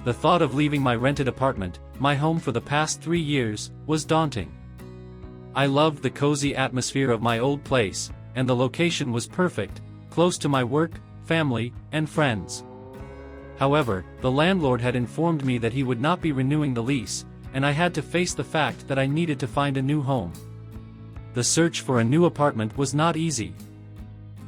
The thought of leaving my rented apartment, my home for the past 3 years, was daunting. I loved the cozy atmosphere of my old place, and the location was perfect, close to my work, family, and friends. However, the landlord had informed me that he would not be renewing the lease, and I had to face the fact that I needed to find a new home. The search for a new apartment was not easy.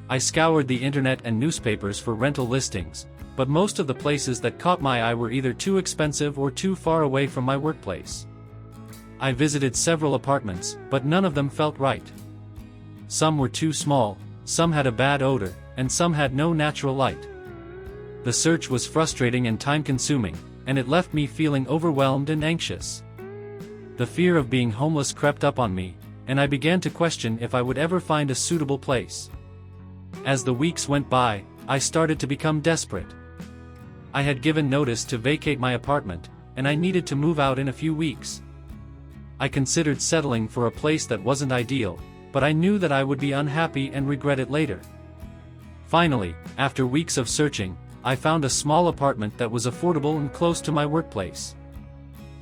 I scoured the internet and newspapers for rental listings, but most of the places that caught my eye were either too expensive or too far away from my workplace. I visited several apartments, but none of them felt right. Some were too small, some had a bad odor, and some had no natural light. The search was frustrating and time-consuming, and it left me feeling overwhelmed and anxious. The fear of being homeless crept up on me, and I began to question if I would ever find a suitable place. As the weeks went by, I started to become desperate. I had given notice to vacate my apartment, and I needed to move out in a few weeks. I considered settling for a place that wasn't ideal, but I knew that I would be unhappy and regret it later. Finally, after weeks of searching, I found a small apartment that was affordable and close to my workplace.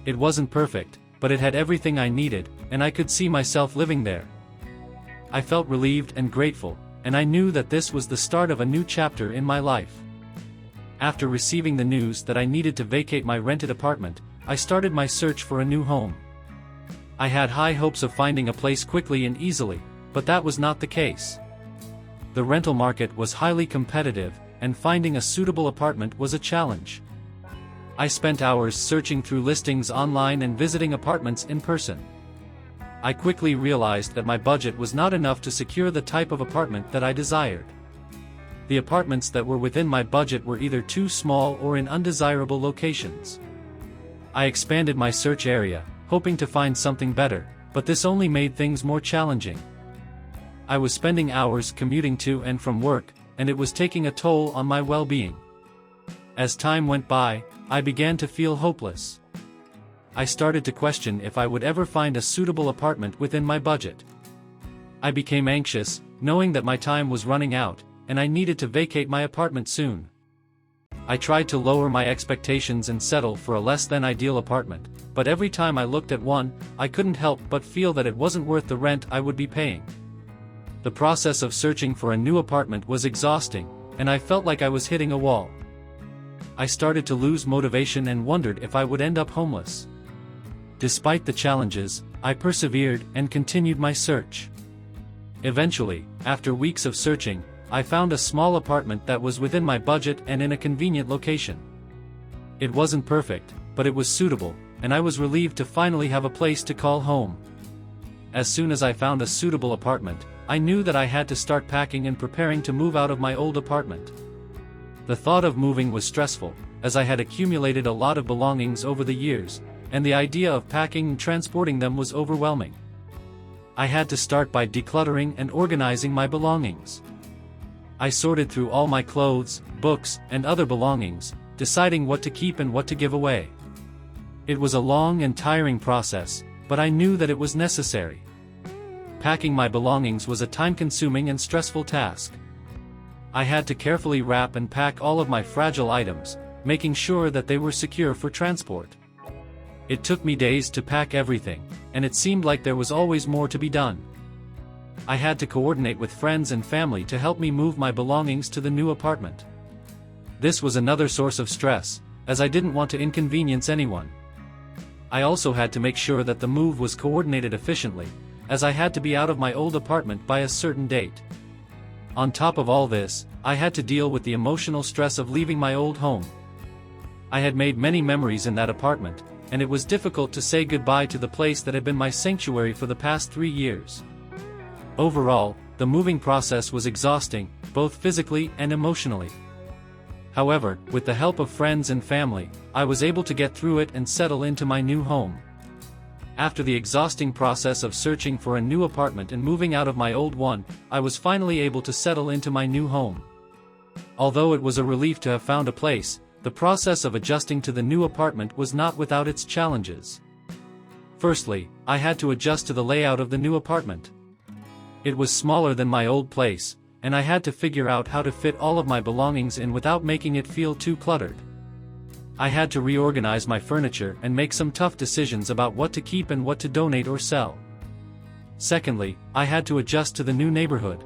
It wasn't perfect, but it had everything I needed, and I could see myself living there. I felt relieved and grateful, and I knew that this was the start of a new chapter in my life. After receiving the news that I needed to vacate my rented apartment, I started my search for a new home. I had high hopes of finding a place quickly and easily, but that was not the case. The rental market was highly competitive, and finding a suitable apartment was a challenge. I spent hours searching through listings online and visiting apartments in person. I quickly realized that my budget was not enough to secure the type of apartment that I desired. The apartments that were within my budget were either too small or in undesirable locations. I expanded my search area, hoping to find something better, but this only made things more challenging. I was spending hours commuting to and from work, and it was taking a toll on my well-being. As time went by, I began to feel hopeless. I started to question if I would ever find a suitable apartment within my budget. I became anxious, knowing that my time was running out, and I needed to vacate my apartment soon. I tried to lower my expectations and settle for a less-than-ideal apartment, but every time I looked at one, I couldn't help but feel that it wasn't worth the rent I would be paying. The process of searching for a new apartment was exhausting, and I felt like I was hitting a wall. I started to lose motivation and wondered if I would end up homeless. Despite the challenges, I persevered and continued my search. Eventually, after weeks of searching, I found a small apartment that was within my budget and in a convenient location. It wasn't perfect, but it was suitable, and I was relieved to finally have a place to call home. As soon as I found a suitable apartment, I knew that I had to start packing and preparing to move out of my old apartment. The thought of moving was stressful, as I had accumulated a lot of belongings over the years, and the idea of packing and transporting them was overwhelming. I had to start by decluttering and organizing my belongings. I sorted through all my clothes, books, and other belongings, deciding what to keep and what to give away. It was a long and tiring process, but I knew that it was necessary. Packing my belongings was a time-consuming and stressful task. I had to carefully wrap and pack all of my fragile items, making sure that they were secure for transport. It took me days to pack everything, and it seemed like there was always more to be done. I had to coordinate with friends and family to help me move my belongings to the new apartment. This was another source of stress, as I didn't want to inconvenience anyone. I also had to make sure that the move was coordinated efficiently, as I had to be out of my old apartment by a certain date. On top of all this, I had to deal with the emotional stress of leaving my old home. I had made many memories in that apartment, and it was difficult to say goodbye to the place that had been my sanctuary for the past 3 years. Overall, the moving process was exhausting, both physically and emotionally. However, with the help of friends and family, I was able to get through it and settle into my new home. After the exhausting process of searching for a new apartment and moving out of my old one, I was finally able to settle into my new home. Although it was a relief to have found a place, the process of adjusting to the new apartment was not without its challenges. Firstly, I had to adjust to the layout of the new apartment. It was smaller than my old place, and I had to figure out how to fit all of my belongings in without making it feel too cluttered. I had to reorganize my furniture and make some tough decisions about what to keep and what to donate or sell. Secondly, I had to adjust to the new neighborhood.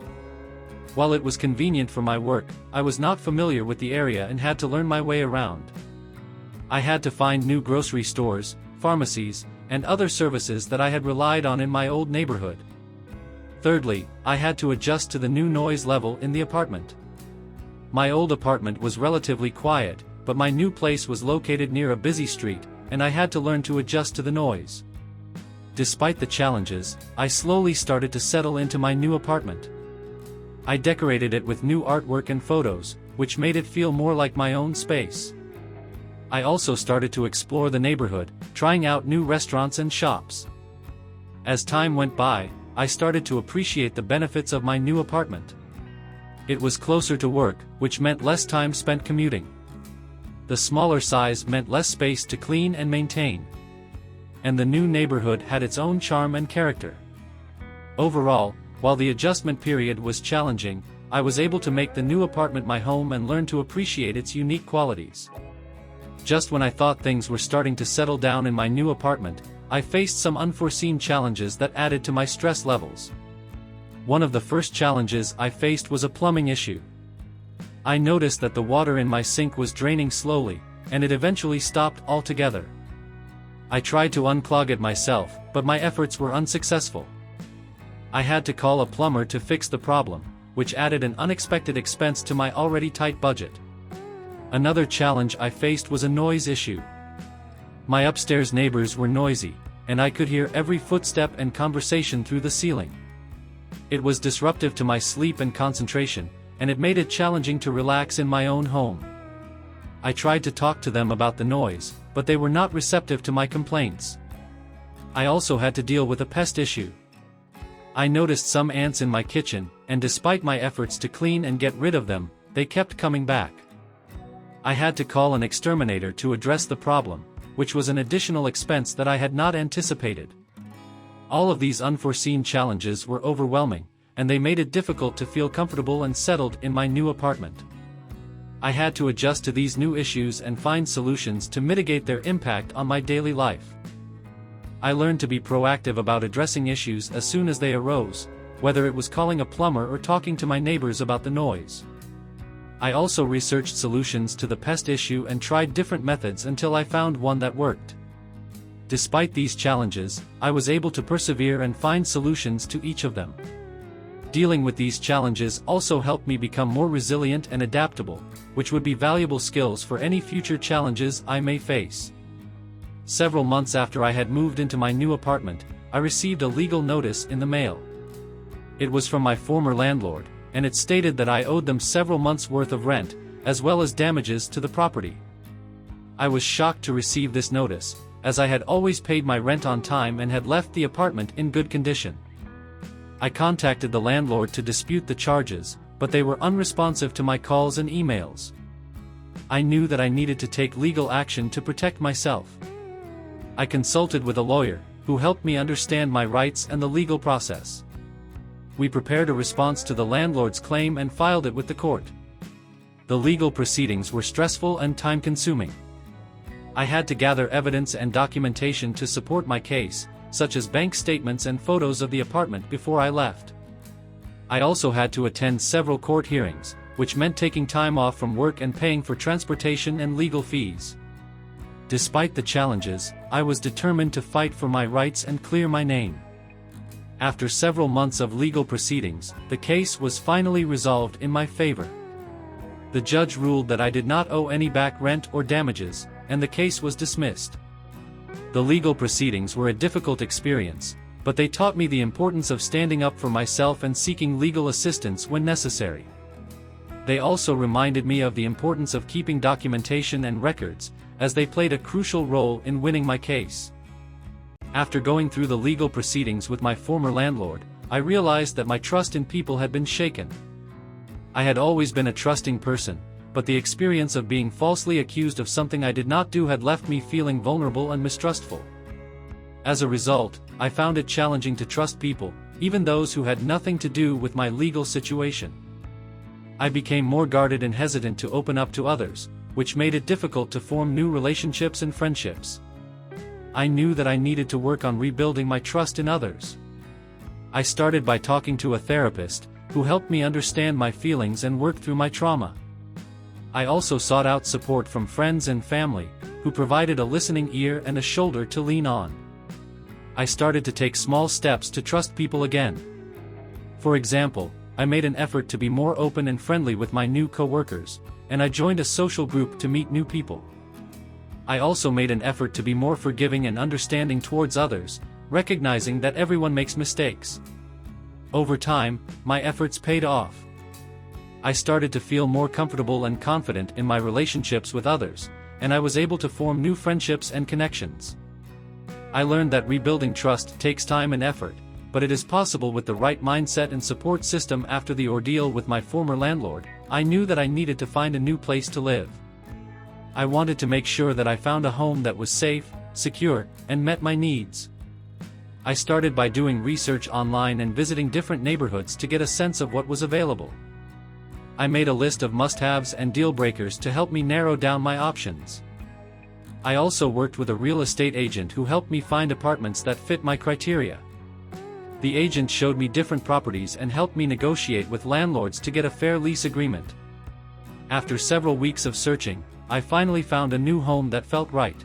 While it was convenient for my work, I was not familiar with the area and had to learn my way around. I had to find new grocery stores, pharmacies, and other services that I had relied on in my old neighborhood. Thirdly, I had to adjust to the new noise level in the apartment. My old apartment was relatively quiet, but my new place was located near a busy street, and I had to learn to adjust to the noise. Despite the challenges, I slowly started to settle into my new apartment. I decorated it with new artwork and photos, which made it feel more like my own space. I also started to explore the neighborhood, trying out new restaurants and shops. As time went by, I started to appreciate the benefits of my new apartment. It was closer to work, which meant less time spent commuting. The smaller size meant less space to clean and maintain. And the new neighborhood had its own charm and character. Overall, while the adjustment period was challenging, I was able to make the new apartment my home and learn to appreciate its unique qualities. Just when I thought things were starting to settle down in my new apartment, I faced some unforeseen challenges that added to my stress levels. One of the first challenges I faced was a plumbing issue. I noticed that the water in my sink was draining slowly, and it eventually stopped altogether. I tried to unclog it myself, but my efforts were unsuccessful. I had to call a plumber to fix the problem, which added an unexpected expense to my already tight budget. Another challenge I faced was a noise issue. My upstairs neighbors were noisy, and I could hear every footstep and conversation through the ceiling. It was disruptive to my sleep and concentration, and it made it challenging to relax in my own home. I tried to talk to them about the noise, but they were not receptive to my complaints. I also had to deal with a pest issue. I noticed some ants in my kitchen, and despite my efforts to clean and get rid of them, they kept coming back. I had to call an exterminator to address the problem, which was an additional expense that I had not anticipated. All of these unforeseen challenges were overwhelming, and they made it difficult to feel comfortable and settled in my new apartment. I had to adjust to these new issues and find solutions to mitigate their impact on my daily life. I learned to be proactive about addressing issues as soon as they arose, whether it was calling a plumber or talking to my neighbors about the noise. I also researched solutions to the pest issue and tried different methods until I found one that worked. Despite these challenges, I was able to persevere and find solutions to each of them. Dealing with these challenges also helped me become more resilient and adaptable, which would be valuable skills for any future challenges I may face. Several months after I had moved into my new apartment, I received a legal notice in the mail. It was from my former landlord, and it stated that I owed them several months' worth of rent, as well as damages to the property. I was shocked to receive this notice, as I had always paid my rent on time and had left the apartment in good condition. I contacted the landlord to dispute the charges, but they were unresponsive to my calls and emails. I knew that I needed to take legal action to protect myself. I consulted with a lawyer, who helped me understand my rights and the legal process. We prepared a response to the landlord's claim and filed it with the court. The legal proceedings were stressful and time-consuming. I had to gather evidence and documentation to support my case, such as bank statements and photos of the apartment before I left. I also had to attend several court hearings, which meant taking time off from work and paying for transportation and legal fees. Despite the challenges, I was determined to fight for my rights and clear my name. After several months of legal proceedings, the case was finally resolved in my favor. The judge ruled that I did not owe any back rent or damages, and the case was dismissed. The legal proceedings were a difficult experience, but they taught me the importance of standing up for myself and seeking legal assistance when necessary. They also reminded me of the importance of keeping documentation and records, as they played a crucial role in winning my case. After going through the legal proceedings with my former landlord, I realized that my trust in people had been shaken. I had always been a trusting person, but the experience of being falsely accused of something I did not do had left me feeling vulnerable and mistrustful. As a result, I found it challenging to trust people, even those who had nothing to do with my legal situation. I became more guarded and hesitant to open up to others, which made it difficult to form new relationships and friendships. I knew that I needed to work on rebuilding my trust in others. I started by talking to a therapist, who helped me understand my feelings and work through my trauma. I also sought out support from friends and family, who provided a listening ear and a shoulder to lean on. I started to take small steps to trust people again. For example, I made an effort to be more open and friendly with my new coworkers, and I joined a social group to meet new people. I also made an effort to be more forgiving and understanding towards others, recognizing that everyone makes mistakes. Over time, my efforts paid off. I started to feel more comfortable and confident in my relationships with others, and I was able to form new friendships and connections. I learned that rebuilding trust takes time and effort, but it is possible with the right mindset and support system. After the ordeal with my former landlord, I knew that I needed to find a new place to live. I wanted to make sure that I found a home that was safe, secure, and met my needs. I started by doing research online and visiting different neighborhoods to get a sense of what was available. I made a list of must-haves and deal-breakers to help me narrow down my options. I also worked with a real estate agent who helped me find apartments that fit my criteria. The agent showed me different properties and helped me negotiate with landlords to get a fair lease agreement. After several weeks of searching, I finally found a new home that felt right.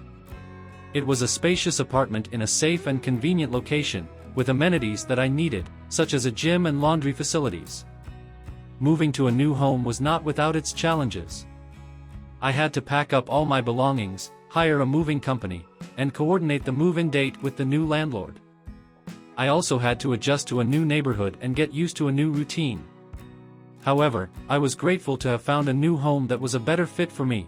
It was a spacious apartment in a safe and convenient location, with amenities that I needed, such as a gym and laundry facilities. Moving to a new home was not without its challenges. I had to pack up all my belongings, hire a moving company, and coordinate the move-in date with the new landlord. I also had to adjust to a new neighborhood and get used to a new routine. However, I was grateful to have found a new home that was a better fit for me.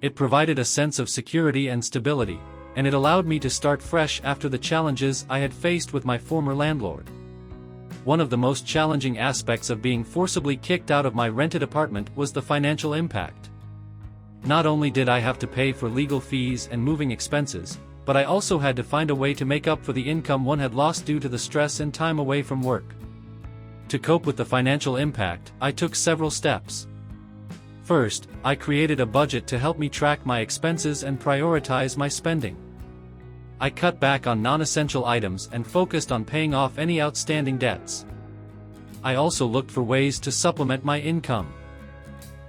It provided a sense of security and stability, and it allowed me to start fresh after the challenges I had faced with my former landlord. One of the most challenging aspects of being forcibly kicked out of my rented apartment was the financial impact. Not only did I have to pay for legal fees and moving expenses, but I also had to find a way to make up for the income one had lost due to the stress and time away from work. To cope with the financial impact, I took several steps. First, I created a budget to help me track my expenses and prioritize my spending. I cut back on non-essential items and focused on paying off any outstanding debts. I also looked for ways to supplement my income.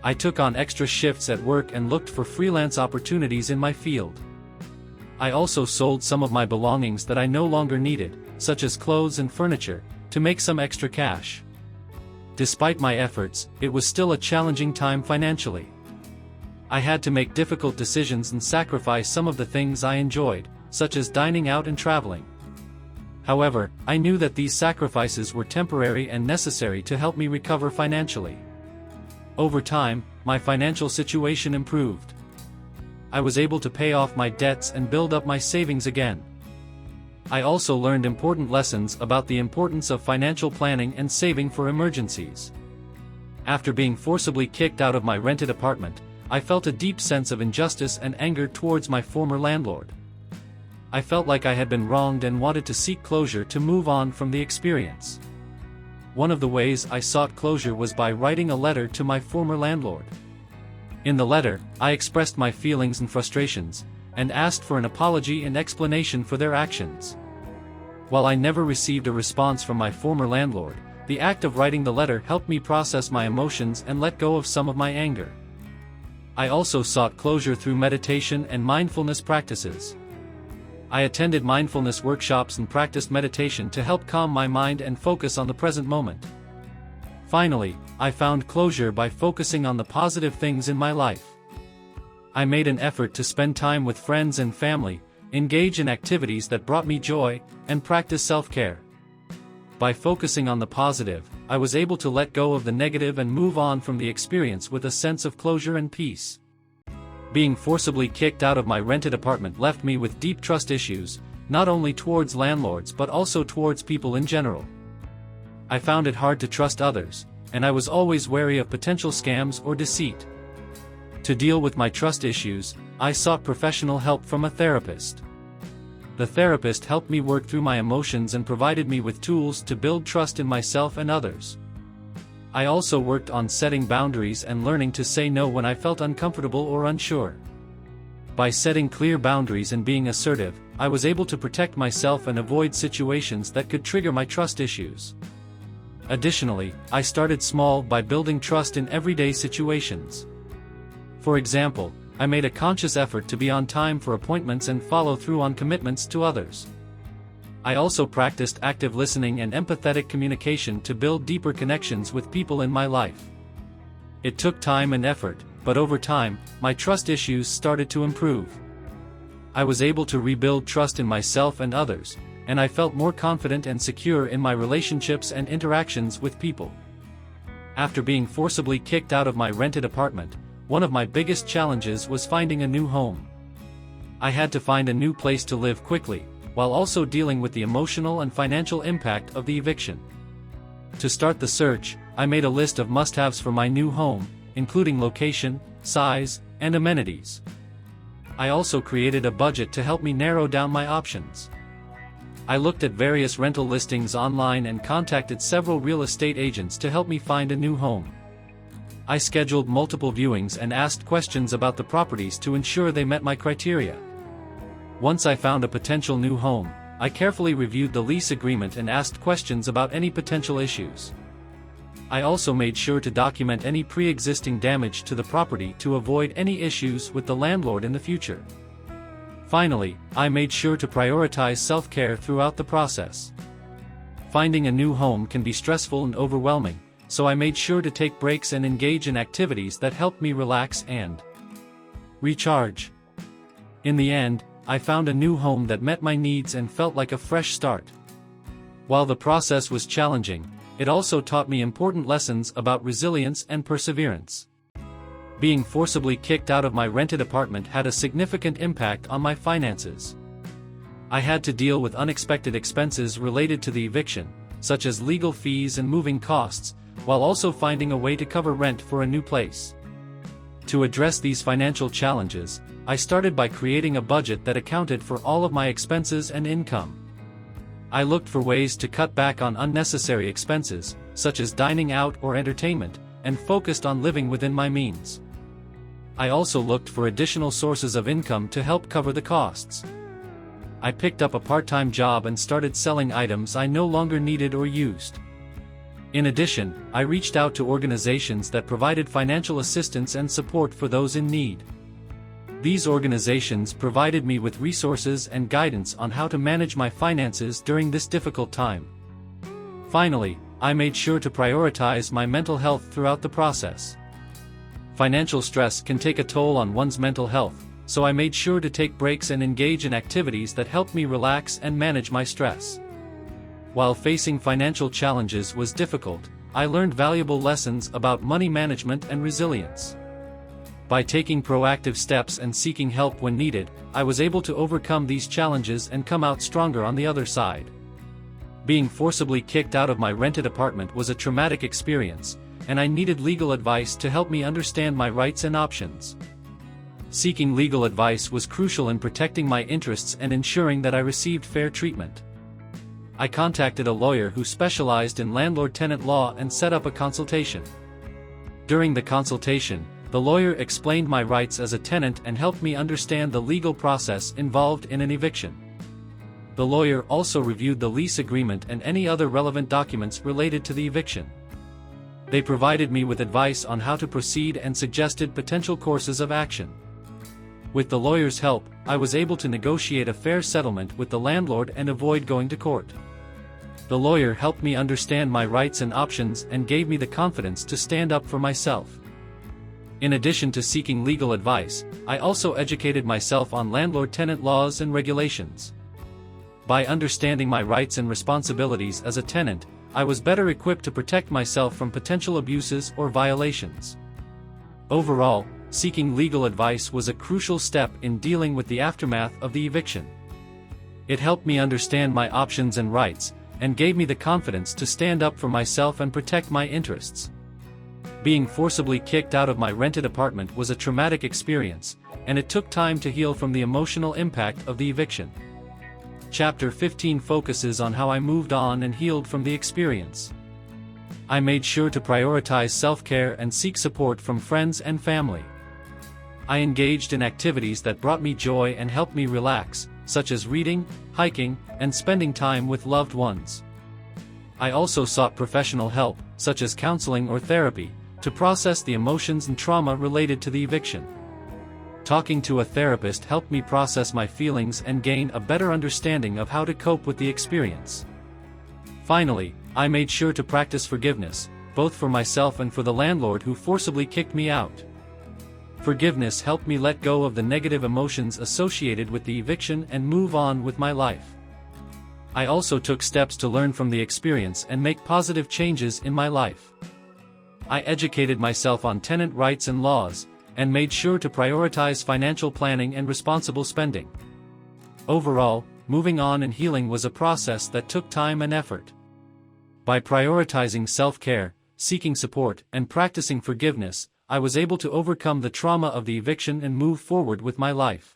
I took on extra shifts at work and looked for freelance opportunities in my field. I also sold some of my belongings that I no longer needed, such as clothes and furniture, to make some extra cash. Despite my efforts, it was still a challenging time financially. I had to make difficult decisions and sacrifice some of the things I enjoyed, such as dining out and traveling. However, I knew that these sacrifices were temporary and necessary to help me recover financially. Over time, my financial situation improved. I was able to pay off my debts and build up my savings again. I also learned important lessons about the importance of financial planning and saving for emergencies. After being forcibly kicked out of my rented apartment, I felt a deep sense of injustice and anger towards my former landlord. I felt like I had been wronged and wanted to seek closure to move on from the experience. One of the ways I sought closure was by writing a letter to my former landlord. In the letter, I expressed my feelings and frustrations, and asked for an apology and explanation for their actions. While I never received a response from my former landlord, the act of writing the letter helped me process my emotions and let go of some of my anger. I also sought closure through meditation and mindfulness practices. I attended mindfulness workshops and practiced meditation to help calm my mind and focus on the present moment. Finally, I found closure by focusing on the positive things in my life. I made an effort to spend time with friends and family, engage in activities that brought me joy, and practice self-care. By focusing on the positive, I was able to let go of the negative and move on from the experience with a sense of closure and peace. Being forcibly kicked out of my rented apartment left me with deep trust issues, not only towards landlords but also towards people in general. I found it hard to trust others, and I was always wary of potential scams or deceit. To deal with my trust issues, I sought professional help from a therapist. The therapist helped me work through my emotions and provided me with tools to build trust in myself and others. I also worked on setting boundaries and learning to say no when I felt uncomfortable or unsure. By setting clear boundaries and being assertive, I was able to protect myself and avoid situations that could trigger my trust issues. Additionally, I started small by building trust in everyday situations. For example, I made a conscious effort to be on time for appointments and follow through on commitments to others. I also practiced active listening and empathetic communication to build deeper connections with people in my life. It took time and effort, but over time, my trust issues started to improve. I was able to rebuild trust in myself and others, and I felt more confident and secure in my relationships and interactions with people. After being forcibly kicked out of my rented apartment, one of my biggest challenges was finding a new home. I had to find a new place to live quickly, while also dealing with the emotional and financial impact of the eviction. To start the search, I made a list of must-haves for my new home, including location, size, and amenities. I also created a budget to help me narrow down my options. I looked at various rental listings online and contacted several real estate agents to help me find a new home. I scheduled multiple viewings and asked questions about the properties to ensure they met my criteria. Once I found a potential new home, I carefully reviewed the lease agreement and asked questions about any potential issues. I also made sure to document any pre-existing damage to the property to avoid any issues with the landlord in the future. Finally, I made sure to prioritize self-care throughout the process. Finding a new home can be stressful and overwhelming, so I made sure to take breaks and engage in activities that helped me relax and recharge. In the end, I found a new home that met my needs and felt like a fresh start. While the process was challenging, it also taught me important lessons about resilience and perseverance. Being forcibly kicked out of my rented apartment had a significant impact on my finances. I had to deal with unexpected expenses related to the eviction, such as legal fees and moving costs, while also finding a way to cover rent for a new place. To address these financial challenges, I started by creating a budget that accounted for all of my expenses and income. I looked for ways to cut back on unnecessary expenses, such as dining out or entertainment, and focused on living within my means. I also looked for additional sources of income to help cover the costs. I picked up a part-time job and started selling items I no longer needed or used. In addition, I reached out to organizations that provided financial assistance and support for those in need. These organizations provided me with resources and guidance on how to manage my finances during this difficult time. Finally, I made sure to prioritize my mental health throughout the process. Financial stress can take a toll on one's mental health, so I made sure to take breaks and engage in activities that helped me relax and manage my stress. While facing financial challenges was difficult, I learned valuable lessons about money management and resilience. By taking proactive steps and seeking help when needed, I was able to overcome these challenges and come out stronger on the other side. Being forcibly kicked out of my rented apartment was a traumatic experience, and I needed legal advice to help me understand my rights and options. Seeking legal advice was crucial in protecting my interests and ensuring that I received fair treatment. I contacted a lawyer who specialized in landlord-tenant law and set up a consultation. During the consultation, the lawyer explained my rights as a tenant and helped me understand the legal process involved in an eviction. The lawyer also reviewed the lease agreement and any other relevant documents related to the eviction. They provided me with advice on how to proceed and suggested potential courses of action. With the lawyer's help, I was able to negotiate a fair settlement with the landlord and avoid going to court. The lawyer helped me understand my rights and options and gave me the confidence to stand up for myself. In addition to seeking legal advice, I also educated myself on landlord-tenant laws and regulations. By understanding my rights and responsibilities as a tenant, I was better equipped to protect myself from potential abuses or violations. Overall, seeking legal advice was a crucial step in dealing with the aftermath of the eviction. It helped me understand my options and rights, and gave me the confidence to stand up for myself and protect my interests. Being forcibly kicked out of my rented apartment was a traumatic experience, and it took time to heal from the emotional impact of the eviction. Chapter 15 focuses on how I moved on and healed from the experience. I made sure to prioritize self-care and seek support from friends and family. I engaged in activities that brought me joy and helped me relax, such as reading, hiking, and spending time with loved ones. I also sought professional help, such as counseling or therapy, to process the emotions and trauma related to the eviction. Talking to a therapist helped me process my feelings and gain a better understanding of how to cope with the experience. Finally, I made sure to practice forgiveness, both for myself and for the landlord who forcibly kicked me out. Forgiveness helped me let go of the negative emotions associated with the eviction and move on with my life. I also took steps to learn from the experience and make positive changes in my life. I educated myself on tenant rights and laws, and made sure to prioritize financial planning and responsible spending. Overall, moving on and healing was a process that took time and effort. By prioritizing self-care, seeking support, and practicing forgiveness, I was able to overcome the trauma of the eviction and move forward with my life.